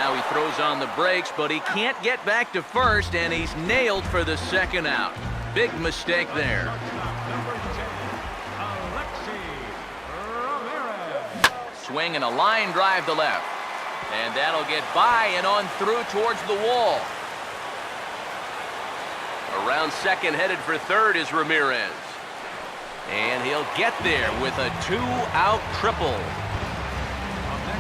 Now he throws on the brakes, but he can't get back to first, and he's nailed for the second out. Big mistake there. Swing and a line drive to left. And that'll get by and on through towards the wall. Around second, headed for third is Ramirez. And he'll get there with a 2-out triple.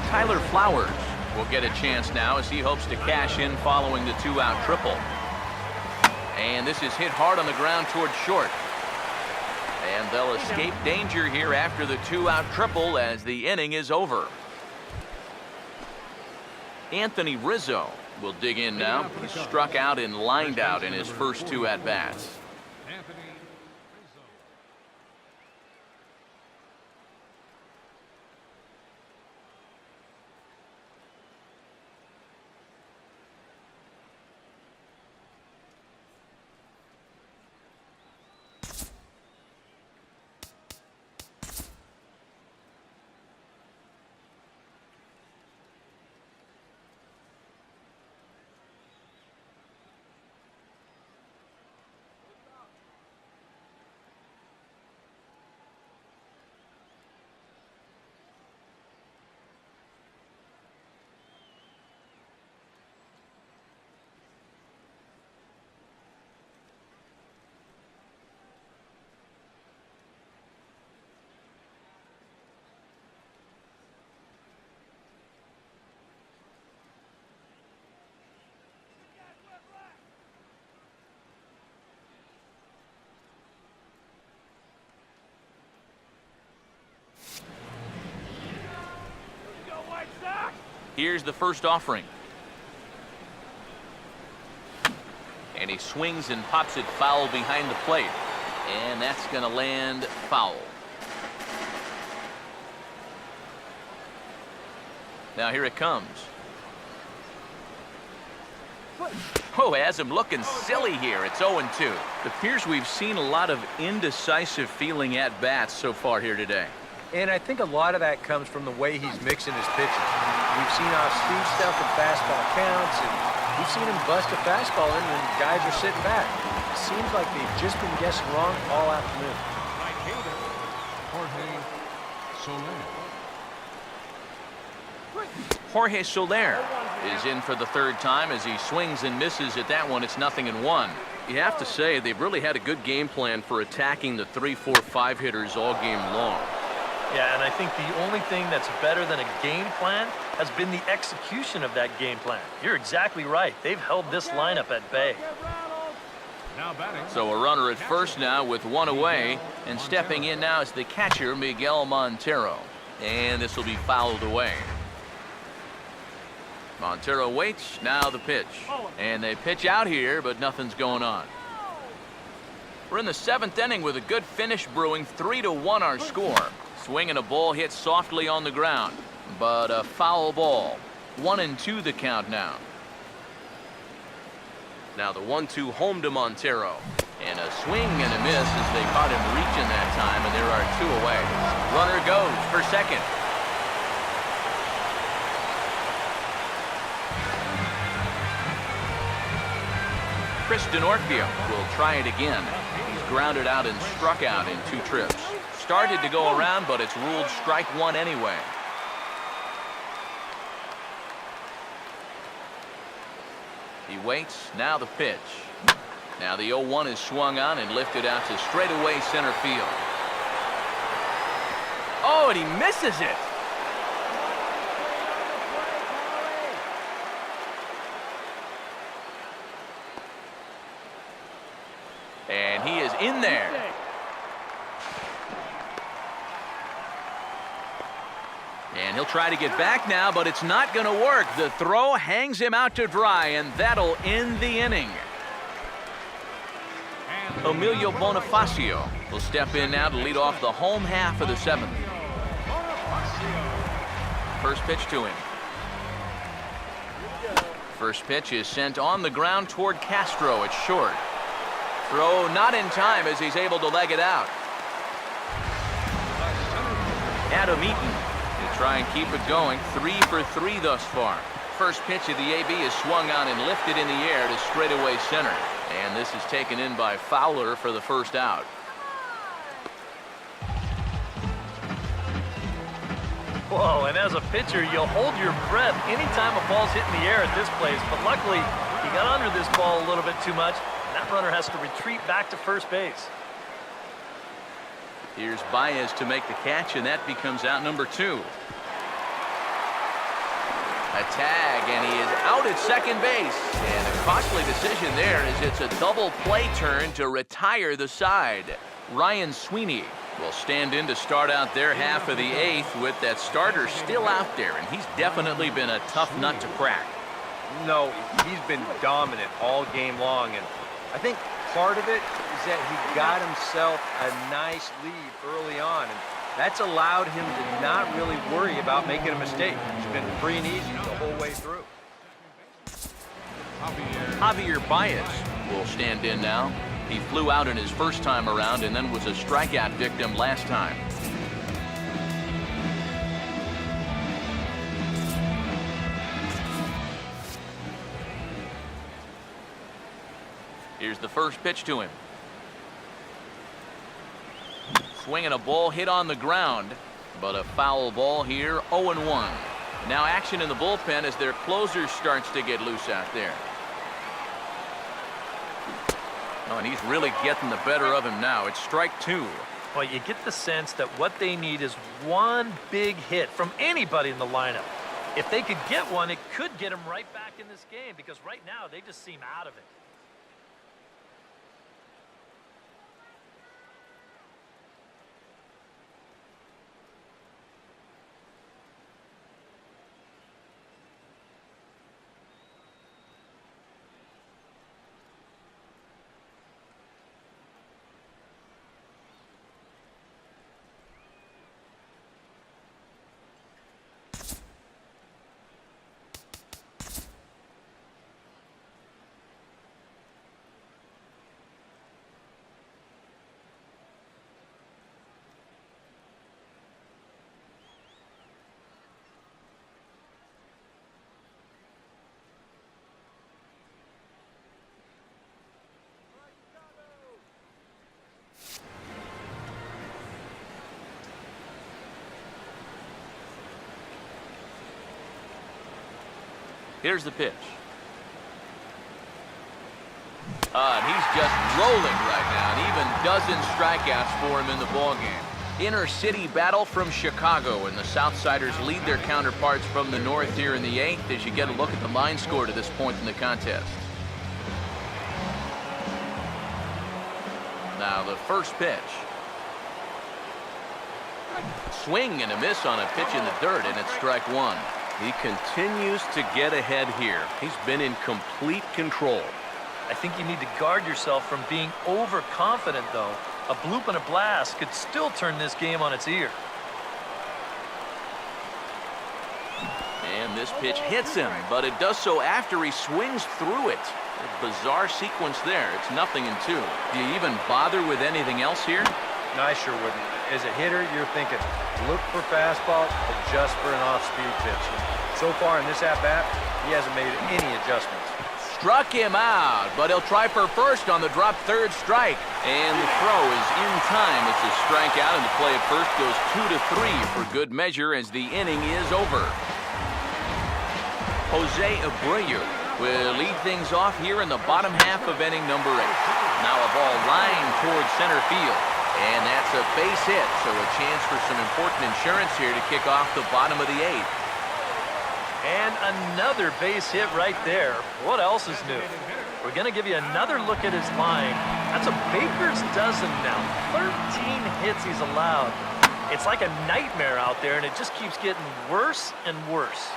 Tyler Flowers will get a chance now as he hopes to cash in following the 2-out triple. And this is hit hard on the ground towards short. And they'll escape danger here after the 2-out triple as the inning is over. Anthony Rizzo will dig in now. He struck out and lined out in his first 2 at-bats. Here's the first offering. And he swings and pops it foul behind the plate. And that's going to land foul. Now here it comes. Oh, has him looking silly here. It's 0-2. It appears we've seen a lot of indecisive feeling at bats so far here today. And I think a lot of that comes from the way he's mixing his pitches. We've seen off-speed stuff and fastball counts, and we've seen him bust a fastball in when guys are sitting back. It seems like they've just been guessing wrong all afternoon. Jorge Soler is in for the third time as he swings and misses at that one. It's 0-1. You have to say they've really had a good game plan for attacking the 3, 4, 5 hitters all game long. Yeah, and I think the only thing that's better than a game plan has been the execution of that game plan. You're exactly right. They've held this lineup at bay. So a runner at first now with 1 away, and stepping in now is the catcher, Miguel Montero. And this will be fouled away. Montero waits, now the pitch. And they pitch out here, but nothing's going on. We're in the 7th inning with a good finish brewing. 3-1 our score. Swing and a ball hit softly on the ground, but a foul ball. 1-2 the count now. Now the 1-2 home to Montero. And a swing and a miss as they caught him reaching that time, and there are 2 away. Runner goes for second. Chris Denorfio will try it again. He's grounded out and struck out in 2 trips. Started to go around, but it's ruled strike 1 anyway. He waits, now the pitch. Now the 0-1 is swung on and lifted out to straightaway center field. Oh, and he misses it. And he is in there. And he'll try to get back now, but it's not going to work. The throw hangs him out to dry, and that'll end the inning. Emilio Bonifacio will step in now to lead off the home half of the 7th. First pitch to him. First pitch is sent on the ground toward Castro. It's short. Throw not in time as he's able to leg it out. Adam Eaton to try and keep it going. 3 for 3 thus far. first pitch of the AB is swung on and lifted in the air to straightaway center. And this is taken in by Fowler for the first out. Whoa, and as a pitcher, you'll hold your breath anytime a ball's hit in the air at this place. But luckily, he got under this ball a little bit too much, and that runner has to retreat back to first base. Here's Baez to make the catch, and that becomes out number 2. A tag, and he is out at second base. And a costly decision there as it's a double play turn to retire the side. Ryan Sweeney will stand in to start out their half of the 8th with that starter still out there, and he's definitely been a tough nut to crack. No, he's been dominant all game long, and I think part of it is that he got himself a nice lead early on, and that's allowed him to not really worry about making a mistake. It's been free and easy the whole way through. Javier Baez will stand in now. He flew out in his first time around and then was a strikeout victim last time. Here's the first pitch to him. Swinging a ball hit on the ground, but a foul ball here, 0-1. Now action in the bullpen as their closer starts to get loose out there. Oh, and he's really getting the better of him now. It's strike 2. Well, you get the sense that what they need is one big hit from anybody in the lineup. If they could get one, it could get them right back in this game, because right now they just seem out of it. Here's the pitch. And he's just rolling right now, and even dozen strikeouts for him in the ballgame. Inner city battle from Chicago, and the Southsiders lead their counterparts from the north here in the 8th as you get a look at the line score to this point in the contest. Now the first pitch. Swing and a miss on a pitch in the dirt, and it's strike 1. He continues to get ahead here. He's been in complete control. I think you need to guard yourself from being overconfident, though. A bloop and a blast could still turn this game on its ear. And this pitch hits him, but it does so after he swings through it. A bizarre sequence there. It's 0-2. Do you even bother with anything else here? No, I sure wouldn't. As a hitter, you're thinking, look for fastball, adjust for an off-speed pitch. So far in this at-bat, he hasn't made any adjustments. Struck him out, but he'll try for first on the drop third strike. And the throw is in time. It's a strikeout, and the play at first goes 2-3 for good measure as the inning is over. Jose Abreu will lead things off here in the bottom half of inning number 8. Now a ball lined towards center field. And that's a base hit, so a chance for some important insurance here to kick off the bottom of the 8th. And another base hit right there. What else is new? We're going to give you another look at his line. That's a baker's dozen now. 13 hits he's allowed. It's like a nightmare out there, and it just keeps getting worse and worse.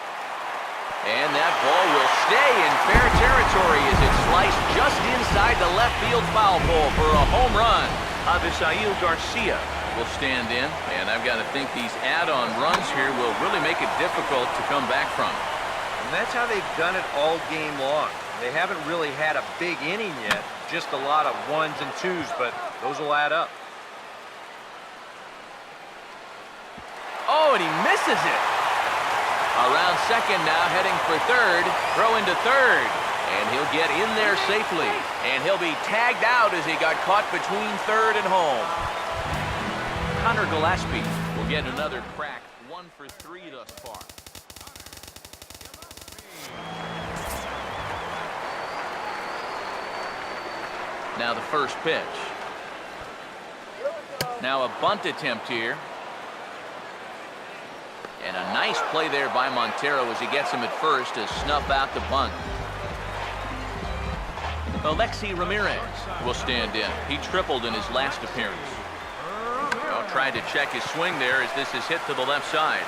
And that ball will stay in fair territory as it sliced just inside the left field foul pole for a home run. Avisail Garcia will stand in, and I've got to think these add-on runs here will really make it difficult to come back from. And that's how they've done it all game long. They haven't really had a big inning yet, just a lot of 1s and 2s, but those will add up. Oh, and he misses it. Around second now, heading for third. Throw into third. And he'll get in there safely. And he'll be tagged out as he got caught between third and home. Connor Gillespie will get another crack. 1 for 3 thus far. Now the first pitch. Now a bunt attempt here. And a nice play there by Montero as he gets him at first to snuff out the bunt. Alexi Ramirez will stand in. He tripled in his last appearance. Well, tried to check his swing there as this is hit to the left side.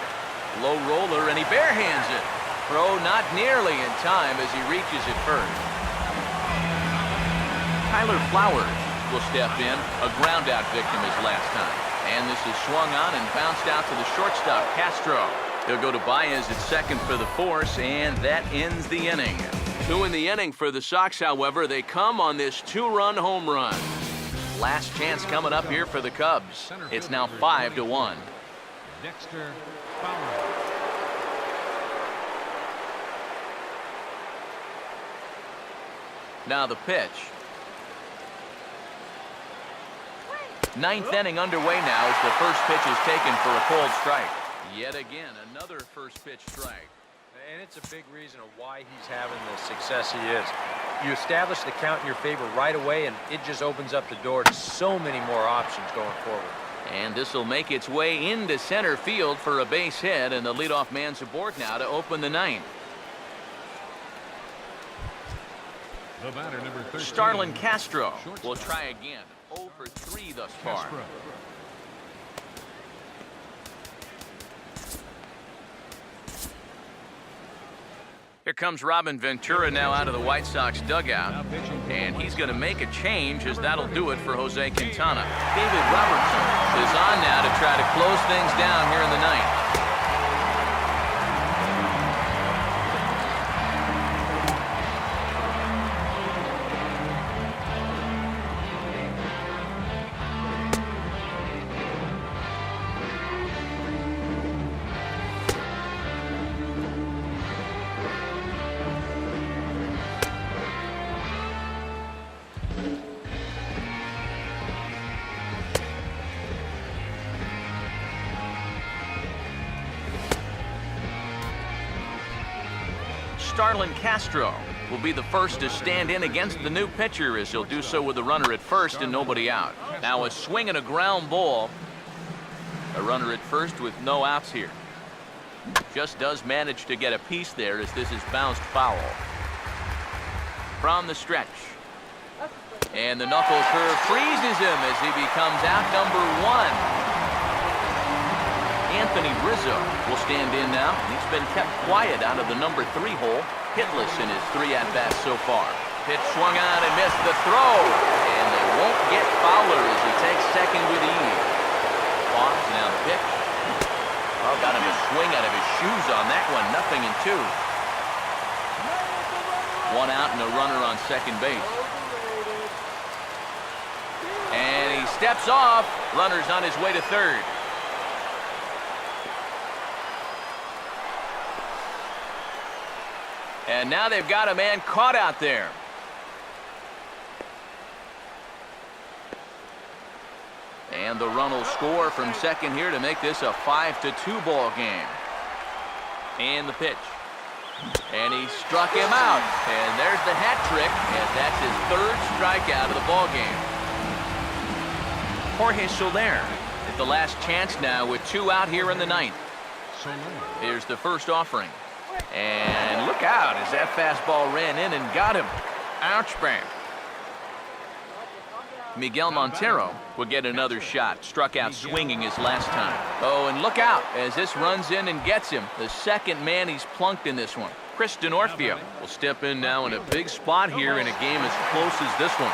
Low roller, and he barehands it. Throw not nearly in time as he reaches it first. Tyler Flowers will step in. A ground out victim his last time. And this is swung on and bounced out to the shortstop, Castro. He'll go to Baez at second for the force, and that ends the inning. 2 in the inning for the Sox, however. They come on this 2-run home run. Last chance coming up here for the Cubs. It's now 5-1. Dexter Fowler. Now the pitch. 9th inning underway now as the first pitch is taken for a cold strike. Yet again, another first pitch strike. And it's a big reason of why he's having the success he is. You establish the count in your favor right away, and it just opens up the door to so many more options going forward. And this will make its way into center field for a base hit, and the leadoff man's aboard now to open the 9th. The batter, number 13. Starlin Castro will try again. 0 for 3 thus far. Castro. Here comes Robin Ventura now out of the White Sox dugout. And he's going to make a change as that'll do it for Jose Quintana. David Robertson is on now to try to close things down here in the 9th. Starlin Castro will be the first to stand in against the new pitcher as he'll do so with a runner at first and nobody out. Now a swing and a ground ball. A runner at first with no outs here. Just does manage to get a piece there as this is bounced foul. From the stretch. And the knuckle curve freezes him as he becomes out number 1. Anthony Rizzo will stand in now. He's been kept quiet out of the number 3 hole. Hitless in his 3 at-bats so far. Pitch swung on and missed the throw. And they won't get Fowler as he takes second with ease. Pause, now the pitch. Oh, got him a swing out of his shoes on that one. 0-2. 1 out and a runner on second base. And he steps off. Runner's on his way to third. And now they've got a man caught out there. And the run will score from second here to make this a 5-2 ball game. And the pitch. And he struck him out. And there's the hat trick. And that's his 3rd strikeout of the ball game. Jorge Soler is the last chance now with 2 out here in the 9th. Here's the first offering. And look out as that fastball ran in and got him. Ouch, bang. Miguel Montero will get another shot. Struck out swinging his last time. Oh, and look out as this runs in and gets him. The second man he's plunked in this one. Chris Denorfio will step in now in a big spot here in a game as close as this one.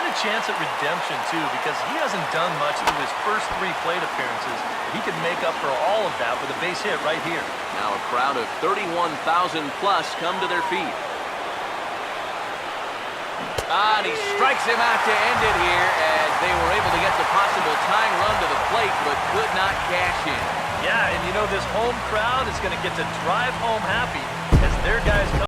And a chance at redemption, too, because he hasn't done much through his first 3 plate appearances. He could make up for all of that with a base hit right here. Now a crowd of 31,000 plus come to their feet. And he strikes him out to end it here as they were able to get the possible tying run to the plate but could not cash in. Yeah, and you know this home crowd is going to get to drive home happy as their guys come.